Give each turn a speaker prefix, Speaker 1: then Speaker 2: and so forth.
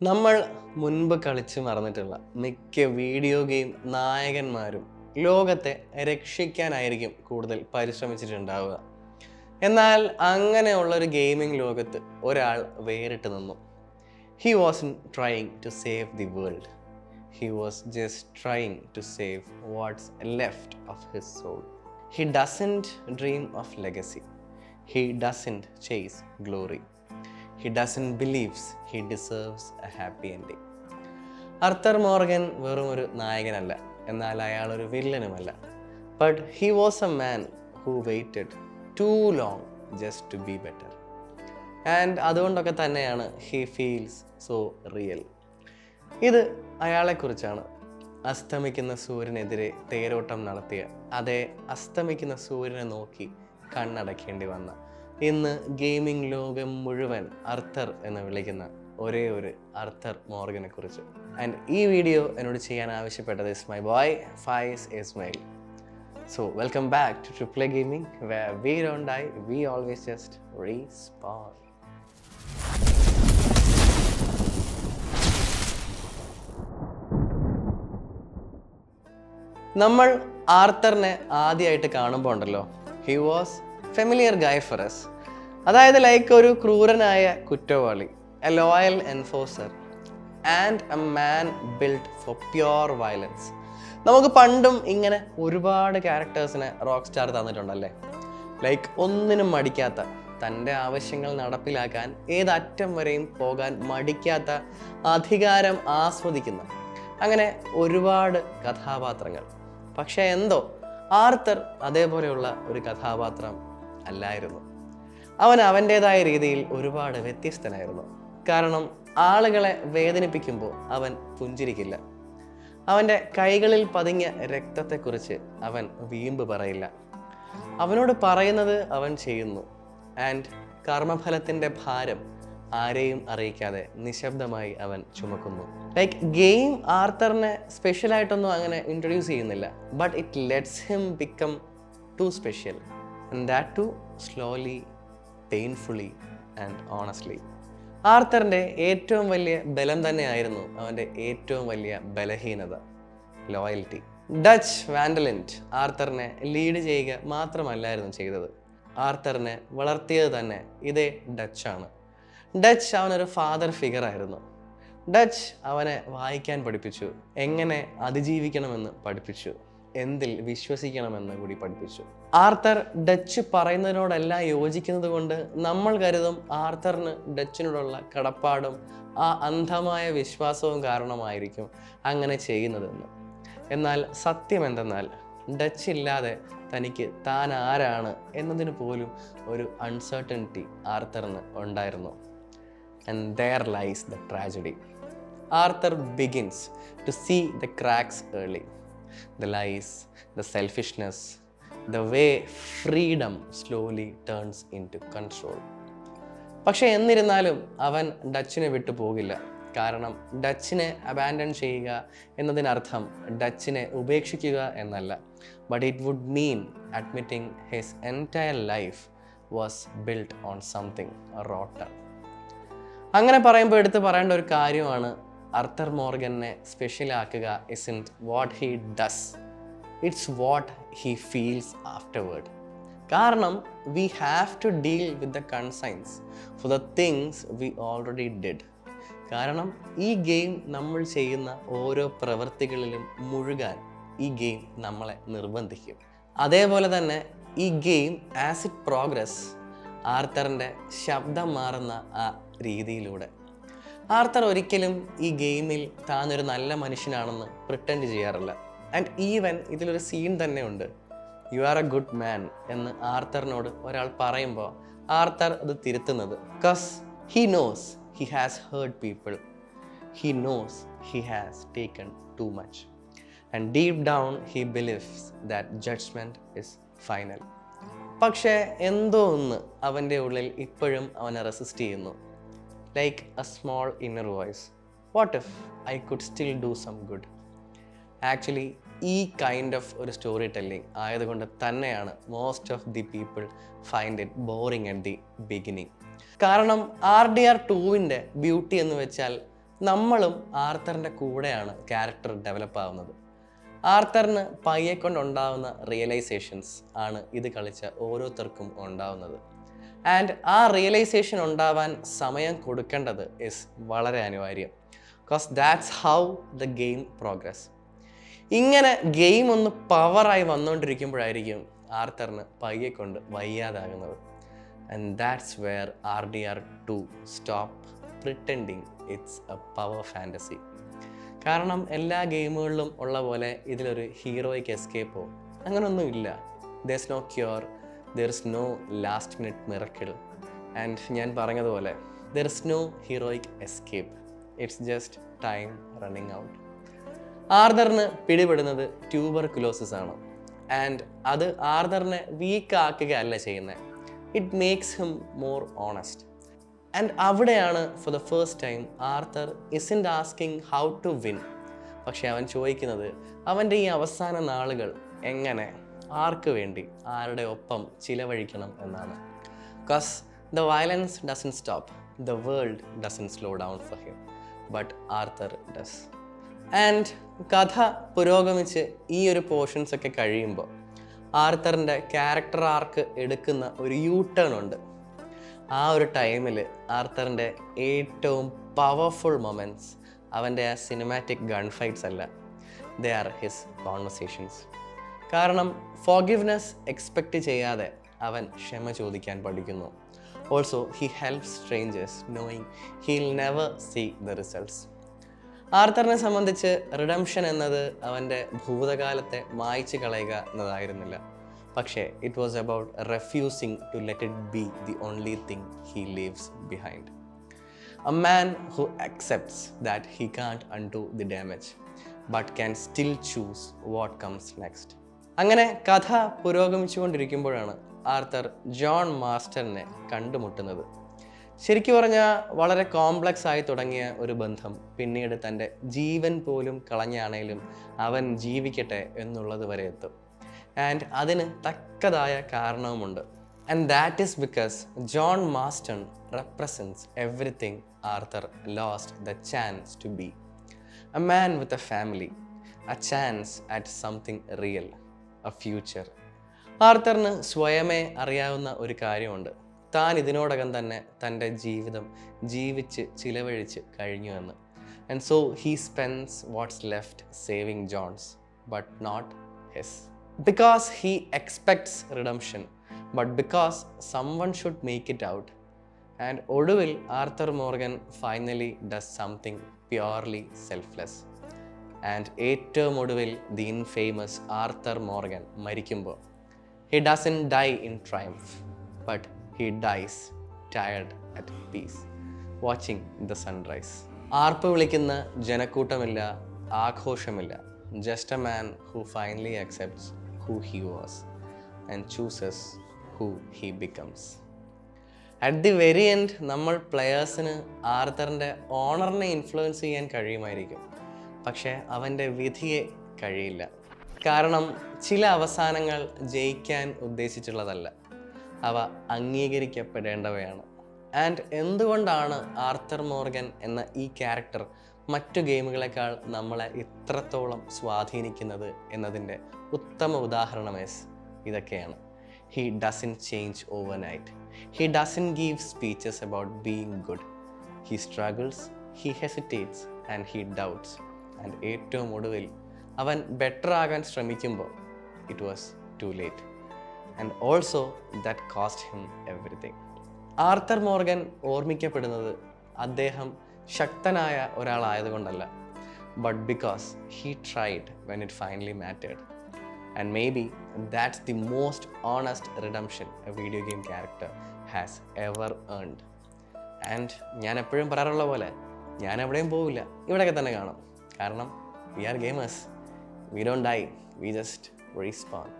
Speaker 1: നമ്മൾ മുൻപ് കളിച്ച് മറന്നിട്ടുള്ള മിക്ക വീഡിയോ ഗെയിം നായകന്മാരും ലോകത്തെ രക്ഷിക്കാനായിരിക്കും കൂടുതൽ പരിശ്രമിച്ചിട്ടുണ്ടാവുക. എന്നാൽ അങ്ങനെയുള്ള ഒരു ഗെയിമിംഗ് ലോകത്ത് ഒരാൾ വേറിട്ട് നിന്നു. He wasn't trying to save the world. He was just trying to save what's left of his soul. He doesn't dream of legacy. He doesn't chase glory. He doesn't believes he deserves a happy ending. Arthur Morgan വെറും ഒരു നായകനല്ല, എന്നാൽ അയാൾ ഒരു വില്ലനുമല്ല. But he was a man who waited too long just to be better. And അതുകൊണ്ടൊക്കെ തന്നെയാണ് he feels so real. ഇത് അയാളെക്കുറിച്ചാണ്. അസ്തമിക്കുന്ന സൂര്യനെതിരെ തേരോട്ടം നടത്തിയ അതേ അസ്തമിക്കുന്ന സൂര്യനെ നോക്കി കണ്ണടക്കേണ്ടി വന്ന, ഇന്ന് ഗെയിമിംഗ് ലോകം മുഴുവൻ ആർതർ എന്ന് വിളിക്കുന്ന ഒരേ ഒരു ആർതർ മോർഗനെ കുറിച്ച്. ആൻഡ് ഈ വീഡിയോ എന്നോട് ചെയ്യാൻ ആവശ്യപ്പെട്ടത് is my boy Faiz Ismail. So welcome back to triple gaming, where we don't die, we always just respawn. നമ്മൾ ആർതറിനെ ആദ്യമായിട്ട് കാണുമ്പോൾ ഉണ്ടല്ലോ, he was familiar guy for us. അതായത് ലൈക്ക് ഒരു ക്രൂരനായ കുറ്റവാളി, a loyal enforcer and a man build for pure violence. നമുക്ക് പണ്ടും ഇങ്ങനെ ഒരുപാട് ക്യാരക്ടേഴ്സിനെ റോക്ക് സ്റ്റാർ തന്നിട്ടുണ്ടല്ലേ. ലൈക്ക് ഒന്നിനും മടിക്കാത്ത, തൻ്റെ ആവശ്യങ്ങൾ നടപ്പിലാക്കാൻ ഏതറ്റം വരെയും പോകാൻ മടിക്കാത്ത, അധികാരം ആസ്വദിക്കുന്ന, അങ്ങനെ ഒരുപാട് കഥാപാത്രങ്ങൾ. പക്ഷേ എന്തോ ആർതർ അതേപോലെയുള്ള ഒരു കഥാപാത്രം അല്ലായിരുന്നു. അവൻ അവൻ്റേതായ രീതിയിൽ ഒരുപാട് വ്യത്യസ്തനായിരുന്നു. കാരണം ആളുകളെ വേദനിപ്പിക്കുമ്പോൾ അവൻ പുഞ്ചിരിക്കില്ല. അവൻ്റെ കൈകളിൽ പതിഞ്ഞ രക്തത്തെക്കുറിച്ച് അവൻ വീമ്പ് പറയില്ല. അവനോട് പറയുന്നത് അവൻ ചെയ്യുന്നു. ആൻഡ് കർമ്മഫലത്തിൻ്റെ ഭാരം ആരെയും അറിയിക്കാതെ നിശബ്ദമായി അവൻ ചുമക്കുന്നു. ലൈക്ക് ഗെയിം ആർതറിനെ സ്പെഷ്യലായിട്ടൊന്നും അങ്ങനെ ഇൻട്രൊഡ്യൂസ് ചെയ്യുന്നില്ല, but it lets him become too special, and that too slowly, painfully and honestly. ആർതറിൻ്റെ ഏറ്റവും വലിയ ബലം തന്നെയായിരുന്നു അവൻ്റെ ഏറ്റവും വലിയ ബലഹീനത, ലോയൽറ്റി. ഡച്ച് വാൻഡലിൻറ്റ് ആർതറിനെ ലീഡ് ചെയ്യുക മാത്രമല്ലായിരുന്നു ചെയ്തത്, ആർതറിനെ വളർത്തിയത് തന്നെ ഇതേ ഡച്ചാണ്. ഡച്ച് അവനൊരു ഫാദർ ഫിഗർ ആയിരുന്നു. ഡച്ച് അവനെ വായിക്കാൻ പഠിപ്പിച്ചു, എങ്ങനെ അതിജീവിക്കണമെന്ന് പഠിപ്പിച്ചു, എന്തിൽ വിശ്വസിക്കണമെന്ന് കൂടി പഠിപ്പിച്ചു. ആർതർ ഡച്ച് പറയുന്നതിനോടെല്ലാം യോജിക്കുന്നത് കൊണ്ട് നമ്മൾ കരുതും ആർതറിന് ഡച്ചിനോടുള്ള കടപ്പാടും ആ അന്ധമായ വിശ്വാസവും കാരണമായിരിക്കും അങ്ങനെ ചെയ്യുന്നതെന്ന്. എന്നാൽ സത്യം എന്തെന്നാൽ ഡച്ച് ഇല്ലാതെ തനിക്ക് താൻ ആരാണ് എന്നതിന് പോലും ഒരു അൺസർട്ടനിറ്റി ആർതറിന് ഉണ്ടായിരുന്നു. And there lies the tragedy. Arthur begins to see the cracks early. The lies, the selfishness, the way freedom slowly turns into control. പക്ഷേ എന്നിരുന്നാലും അവൻ ഡച്ചിനെ വിട്ടു പോകില്ല. കാരണം ഡച്ചിനെ അബാൻഡൺ ചെയ്യുക എന്നതിനർത്ഥം ഡച്ചിനെ ഉപേക്ഷിക്കുക എന്നല്ല. But it would mean admitting his entire life was built on something rotten. അങ്ങനെ പറയുമ്പോൾ എടുത്ത് പറയേണ്ട ഒരു കാര്യമാണ്, Arthur മോർഗനെ സ്പെഷ്യലാക്കുക isn't what he does, it's what he feels afterward. കാരണം we have to deal with the conscience for the things we already did. കാരണം ഈ game നമ്മൾ ചെയ്യുന്ന ഓരോ പ്രവൃത്തികളിലും മുഴുകാൻ ഈ ഗെയിം നമ്മളെ നിർബന്ധിക്കും. അതേപോലെ തന്നെ ഈ ഗെയിം ആസ് ഇറ്റ് പ്രോഗ്രസ് ആർതറിൻ്റെ ശബ്ദം മാറുന്ന ആ രീതിയിലൂടെ. ആർതർ ഒരിക്കലും ഈ ഗെയിമിൽ താൻ ഒരു നല്ല മനുഷ്യനാണെന്ന് പ്രിറ്റൻഡ് ചെയ്യാറില്ല. ആൻഡ് ഈവൻ ഇതിലൊരു സീൻ തന്നെ ഉണ്ട്, you are a good man എന്ന് ആർതറിനോട് ഒരാൾ പറയുമ്പോൾ ആർതർ അത് തിരുത്തുന്നത്, because he knows he has hurt people, he knows he has taken too much, and deep down he believes that judgement is final. പക്ഷേ എന്തോ ഒന്ന് അവൻ്റെ ഉള്ളിൽ ഇപ്പോഴും അവനെ റെസിസ്റ്റ് ചെയ്യുന്നു. Like a small inner voice, what if I could still do some good. Actually ഈ kind of ഒരു സ്റ്റോറി ടെല്ലിംഗ് ആയതുകൊണ്ട് തന്നെയാണ് most of the people find it boring at the beginning. കാരണം RDR 2 ബ്യൂട്ടി എന്ന് വെച്ചാൽ നമ്മളും ആർത്തറിൻ്റെ കൂടെയാണ് ക്യാരക്ടർ ഡെവലപ്പ് ആവുന്നത്. ആർത്തറിന് പയ്യെ കൊണ്ടുണ്ടാവുന്ന റിയലൈസേഷൻസ് ആണ് ഇത് കളിച്ച ഓരോരുത്തർക്കും ഉണ്ടാവുന്നത്. ആൻഡ് ആ റിയലൈസേഷൻ ഉണ്ടാവാൻ സമയം കൊടുക്കേണ്ടത് ഇസ് വളരെ അനിവാര്യം. Because that's how the game progress. ഇങ്ങനെ ഗെയിം ഒന്ന് പവറായി വന്നുകൊണ്ടിരിക്കുമ്പോഴായിരിക്കും ആർത്തറിന് പയ്യെ കൊണ്ട് വയ്യാതാകുന്നത്. And that's where RDR2 stop pretending it's a power fantasy. കാരണം എല്ലാ ഗെയിമുകളിലും ഉള്ള പോലെ ഇതിലൊരു ഹീറോയ്ക്ക് എസ്കേപ്പോ അങ്ങനൊന്നും ഇല്ല. There's no cure, there's no last minute miracle. And ഞാൻ പറഞ്ഞതുപോലെ there's no heroic escape. It's just time running out. ആർതറിന് പിടിപെടുന്നത് ട്യൂബർകുലോസിസ് ആണ്. ആൻഡ് അത് ആർതറിനെ വീക്ക് ആക്കുകയല്ല ചെയ്യുന്നത്. It makes him more honest. And അവിടെയാണ് for the first time Arthur isn't asking how to win. പക്ഷെ അവൻ ചോദിക്കുന്നത് അവൻ്റെ ഈ അവസാന നാളുകൾ എങ്ങനെ, ആർക്ക് വേണ്ടി, ആരുടെ ഒപ്പം ചിലവഴിക്കണം എന്നാണ്. Because the violence doesn't stop, the world doesn't slow down for him, but Arthur does. And കഥ പുരോഗമിച്ച് ഈ ഒരു പോർഷൻസ് ഒക്കെ കഴിയുമ്പോൾ ആർത്തറിൻ്റെ ക്യാരക്ടർ ആർക്ക് എടുക്കുന്ന ഒരു യൂ ടേൺ ഉണ്ട്. ആ ഒരു ടൈമിൽ ആർത്തറിൻ്റെ ഏറ്റവും പവർഫുൾ മൊമെൻറ്റ്സ് അവൻ്റെ ആ സിനിമാറ്റിക് ഗൺ ഫൈറ്റ്സ് അല്ല, ദേ ആർ ഹിസ് കോൺവെർസേഷൻസ്. കാരണം ഫോർഗിവ്നെസ് എക്സ്പെക്റ്റ് ചെയ്യാതെ അവൻ ക്ഷമ ചോദിക്കാൻ പഠിക്കുന്നു. Also he helps strangers knowing he'll never see the results. ആർത്തറിനെ സംബന്ധിച്ച് റിഡംഷൻ എന്നത് അവൻ്റെ ഭൂതകാലത്തെ മായ്ച്ചു കളയുക എന്നതായിരുന്നില്ല. പക്ഷേ it was about refusing to let it be the only thing he leaves behind. A man who accepts that he can't undo the damage but can still choose what comes next. അങ്ങനെ കഥ പുരോഗമിച്ചുകൊണ്ടിരിക്കുമ്പോഴാണ് Arthur John മാർസ്റ്ററിനെ കണ്ടുമുട്ടുന്നത്. ശരിക്കും പറഞ്ഞാൽ വളരെ complex ആയി തുടങ്ങിയ ഒരു ബന്ധം പിന്നീട് തൻ്റെ ജീവൻ പോലും കളഞ്ഞാണേലും അവൻ ജീവിക്കട്ടെ എന്നുള്ളത് വരെ എത്തും. ആൻഡ് അതിന് തക്കതായ കാരണവുമുണ്ട്. And that is because John Marston represents everything Arthur lost the chance to be. A man with a family, a chance at something real, a future. ആർത്തറിന് സ്വയമേ അറിയാവുന്ന ഒരു കാര്യമുണ്ട്. താൻ ഇതിനോടകം തന്നെ തൻ്റെ ജീവിതം ജീവിച്ച് ചിലവഴിച്ച് കഴിഞ്ഞുവെന്ന്. And so he spends what's left saving John's but not his. Because he expects redemption but because someone should make it out. And ഒടുവിൽ Arthur Morgan finally does something purely selfless. And ഏറ്റവും ഒടുവിൽ the infamous Arthur Morgan മരിക്കുമ്പോൾ he doesn't die in triumph but he dies tired at peace watching the sunrise. ആർപ്പ് വിളിക്കുന്ന ജനക്കൂട്ടമില്ല, ആഘോഷമില്ല. Just a man who finally accepts who he was and chooses who he becomes. At the very end നമ്മൾ പ്ലെയേഴ്സിന് ആർത്തറിൻ്റെ ഓണറിനെ influence ചെയ്യാൻ കഴിയുമായിരിക്കും, പക്ഷേ അവൻ്റെ വിധിയെ കഴിയില്ല. കാരണം ചില അവസാനങ്ങൾ ജയിക്കാൻ ഉദ്ദേശിച്ചുള്ളതല്ല, അവ അംഗീകരിക്കപ്പെടേണ്ടവയാണ്. ആൻഡ് എന്തുകൊണ്ടാണ് ആർത്തർ മോർഗൻ എന്ന ഈ ക്യാരക്ടർ മറ്റു ഗെയിമുകളെക്കാൾ നമ്മളെ ഇത്രത്തോളം സ്വാധീനിക്കുന്നത് എന്നതിൻ്റെ ഉത്തമ ഉദാഹരണമേസ് ഇതൊക്കെയാണ്. He doesn't change overnight. He doesn't give speeches about being good. He struggles, he hesitates and he doubts. And ഏറ്റവും ഒടുവിൽ അവൻ ബെറ്റർ ആകാൻ ശ്രമിക്കുമ്പോൾ it was too late. And also that cost him everything. Arthur Morgan ഓർമ്മിക്കപ്പെടുന്നത് അദ്ദേഹം ശക്തനായ ഒരാളായതുകൊണ്ടല്ല, but because he tried when it finally mattered. And maybe that's the most honest redemption a video game character has ever earned. And ഞാൻ എപ്പോഴും പറയാറുള്ള പോലെ ഞാൻ എവിടെയും പോവില്ല, ഇവിടെയൊക്കെ തന്നെ കാണും. കാരണം we are gamers. We don't die, we just respawn.